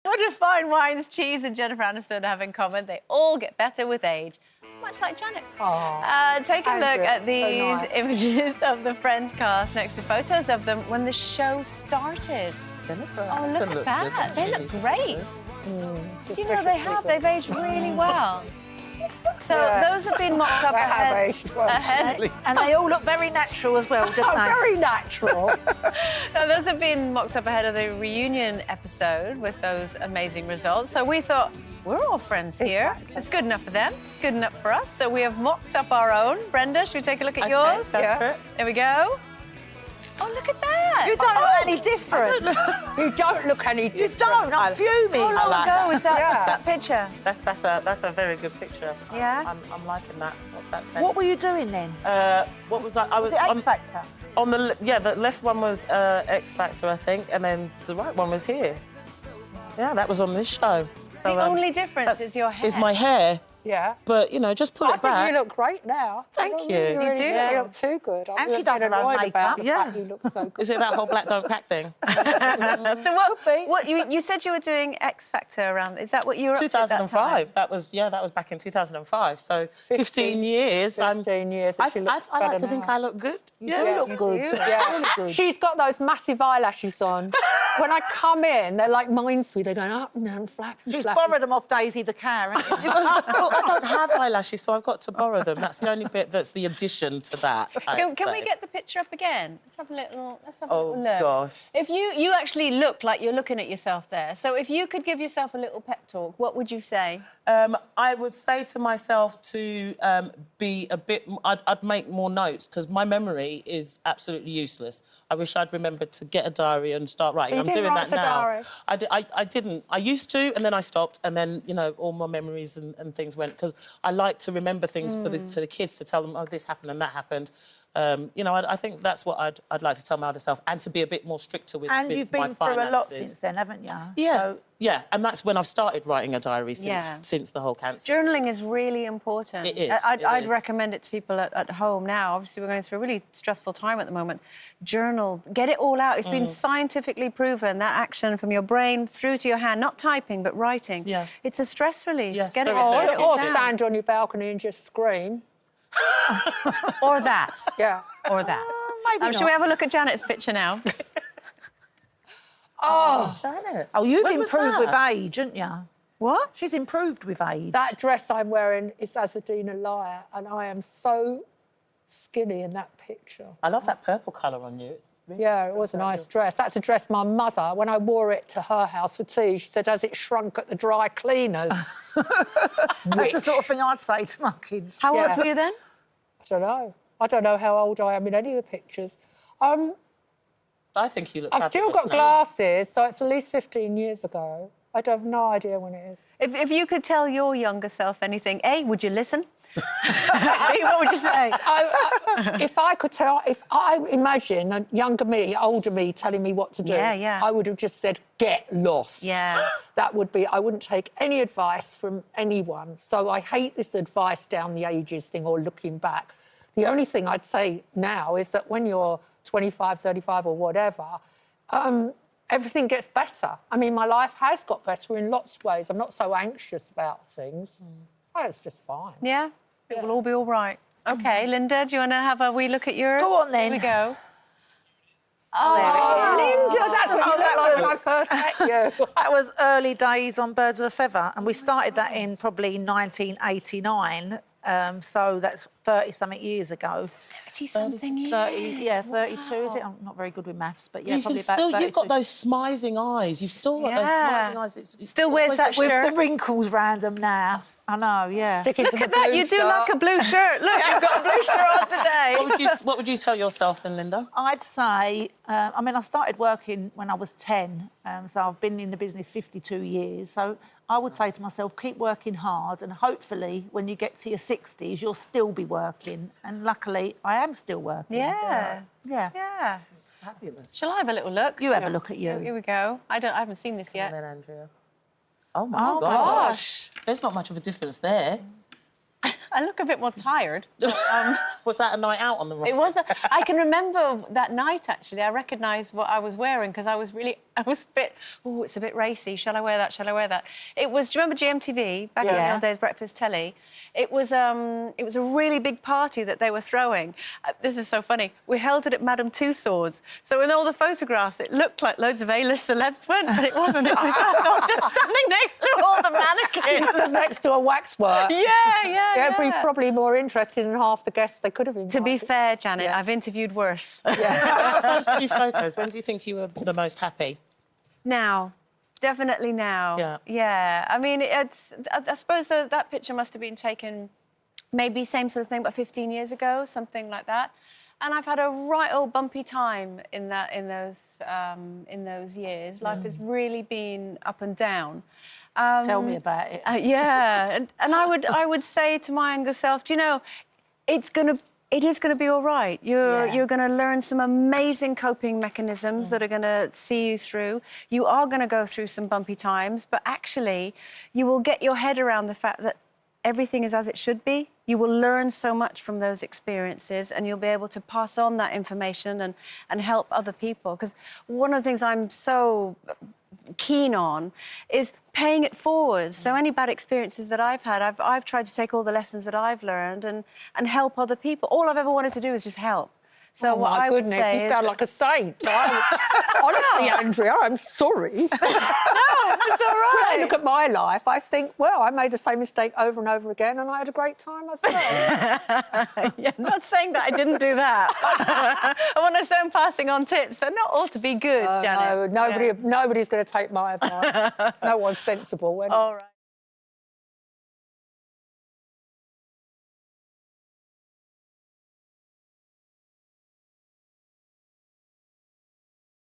What do fine wines, cheese and Jennifer Aniston have in common? They all get better with age, much like Janet. Take a look at these images of the Friends cast next to photos of them when the show started. Jennifer Aniston look at that. They look great. Do you know they have? They've aged really well. So those have been mocked up ahead. And they all look very natural as well, don't they? Very natural. So those have been mocked up ahead of the reunion episode with those amazing results. So we thought, we're all friends here. It's good enough for them. It's good enough for us. So we have mocked up our own. Brenda, should we take a look at yours? Yeah. There we go. Oh, look at that. You don't look any different. You don't look any different. You don't. I'm fuming. How long ago was that picture? That's a very good picture. Yeah? I'm liking that. What's that saying? What were you doing then? What was that? I was X Factor. on the the left one was X Factor, I think, and then the right one was here. Yeah, that was on this show. So The only difference is your hair. Is my hair. Yeah. But, you know, just pull it back. I think you look great now. Thank you. You do. You look too good. And she does her own makeup. Yeah. You look so good. Is it that whole black don't crack thing? So what you said you were doing X Factor around, is that what you were up to at that 2005. time? That was back in 2005. So 15 years. 15 years. I like to think I look good. You look good. Yeah. Good. She's got those massive eyelashes on. When I come in, they're like minesweep. They're going up and down, flapping. She's borrowed them off Daisy the cow, hasn't she? Well, I don't have eyelashes, so I've got to borrow them. That's the only bit that's the addition to that. Can we get the picture up again? Let's have a little look. Gosh. If you actually look like you're looking at yourself there, so if you could give yourself a little pep talk, what would you say? I would say to myself to be a bit... I'd make more notes, because my memory is absolutely useless. I wish I'd remembered to get a diary and start writing. So I'm doing that now. diary? I didn't. I used to, and then I stopped, and then, you know, all my memories and things went, because I like to remember things for the kids, to tell them, oh, this happened and that happened. You know, I think that's what I'd like to tell my other self, and to be a bit more stricter with And you've been through a lot since then, haven't you? Yes. Yeah, and that's when I've started writing a diary since the whole cancer. Journaling is really important. It is. I'd recommend it to people at home now. Obviously, we're going through a really stressful time at the moment. Journal, get it all out. It's been scientifically proven, that action from your brain through to your hand, not typing, but writing. Yeah. It's a stress relief. Yes, get it very all therapeutic. Or down. stand on your balcony and just scream. Or that. Yeah. Or that. Maybe not. Shall we have a look at Janet's picture now? Janet. Oh, you've When was improved with that? age, haven't you? What? She's improved with age. That dress I'm wearing is Azadina Liar, and I am so skinny in that picture. I love that purple colour on you. Really Yeah, it was a nice dress. That's a dress my mother, when I wore it to her house for tea, she said, has it shrunk at the dry cleaners? That's the sort of thing I'd say to my kids. How Yeah. old were you then? I don't know. I don't know how old I am in any of the pictures. I think you look I've still fabulous got now. glasses, so it's at least 15 years ago. I have no idea when it is. If you could tell your younger self anything, A, would you listen? B, what would you say? If I imagine a younger me, older me telling me what to do, Yeah. I would have just said, get lost. Yeah. That would be, I wouldn't take any advice from anyone. So I hate this advice down the ages thing or looking back. The only thing I'd say now is that when you're 25, 35 or whatever, everything gets better. I mean, my life has got better in lots of ways. I'm not so anxious about things. Oh, it's just fine. Yeah? It will all be all right. OK, Linda, do you want to have a wee look at yours? Go on, then. Here we go. Oh, Linda, that's what you looked like when I first met you. That was early days on Birds of a Feather, and we started that in probably 1989. So that's 30-something years ago. 30-something years. 32, is it? I'm not very good with maths, but yeah, You probably can about 32. you've got those smizing eyes. You've still got those Yeah. smizing eyes. It's Still wears always that like- With shirt. the wrinkles round them now. I know, yeah. Stick into Look the at that, blue you do shirt. like a blue shirt. Look, you've got a blue shirt on today. What would you tell yourself then, Linda? I'd say, I mean, I started working when I was 10, so I've been in the business 52 years. So I would say to myself, keep working hard, and hopefully when you get to your 60s, you'll still be working. And luckily, I am still working. Yeah. Yeah. Yeah. Fabulous. Shall I have a little look? You have a look at you. Here we go. I haven't seen this yet. And then Andrea. Oh, my Oh, gosh. gosh. There's not much of a difference there. I look a bit more tired. Was that a night out on the road? It was. I can remember that night, actually. I recognised what I was wearing because I was a bit, oh, it's a bit racy. Shall I wear that? Shall I wear that? It was, do you remember GMTV, back in the old days, breakfast telly? It was a really big party that they were throwing. This is so funny. We held it at Madame Tussauds. So in all the photographs, it looked like loads of A-list celebs went, but it wasn't. It was us just standing next to all the mannequins. Next to a waxwork. Yeah. It'd be probably more interesting than half the guests they could have invited. To be fair, Janet, I've interviewed worse. Those 2 photos, when do you think you were the most happy? Now. Definitely now. Yeah. I mean, I suppose that picture must have been taken maybe same sort of thing, but 15 years ago, something like that. And I've had a right old bumpy time in those years. Life has really been up and down. Tell me about it. Yeah, and I would say to my younger self, do you know, it is going to be all right. You're going to learn some amazing coping mechanisms that are going to see you through. You are going to go through some bumpy times, but actually you will get your head around the fact that everything is as it should be. You will learn so much from those experiences and you'll be able to pass on that information and help other people. Because one of the things I'm so keen on is paying it forward. So any bad experiences that I've had, I've tried to take all the lessons that I've learned and help other people. All I've ever wanted to do is just help. So what I would say you sound like a saint. Honestly, Andrea, I'm sorry. No, it's all right. When I look at my life, I think, well, I made the same mistake over and over again and I had a great time as well. Yeah, I'm not saying that I didn't do that. I want to say I'm passing on tips. They're not all to be good, Janet. No, nobody's going to take my advice. No one's sensible. All right.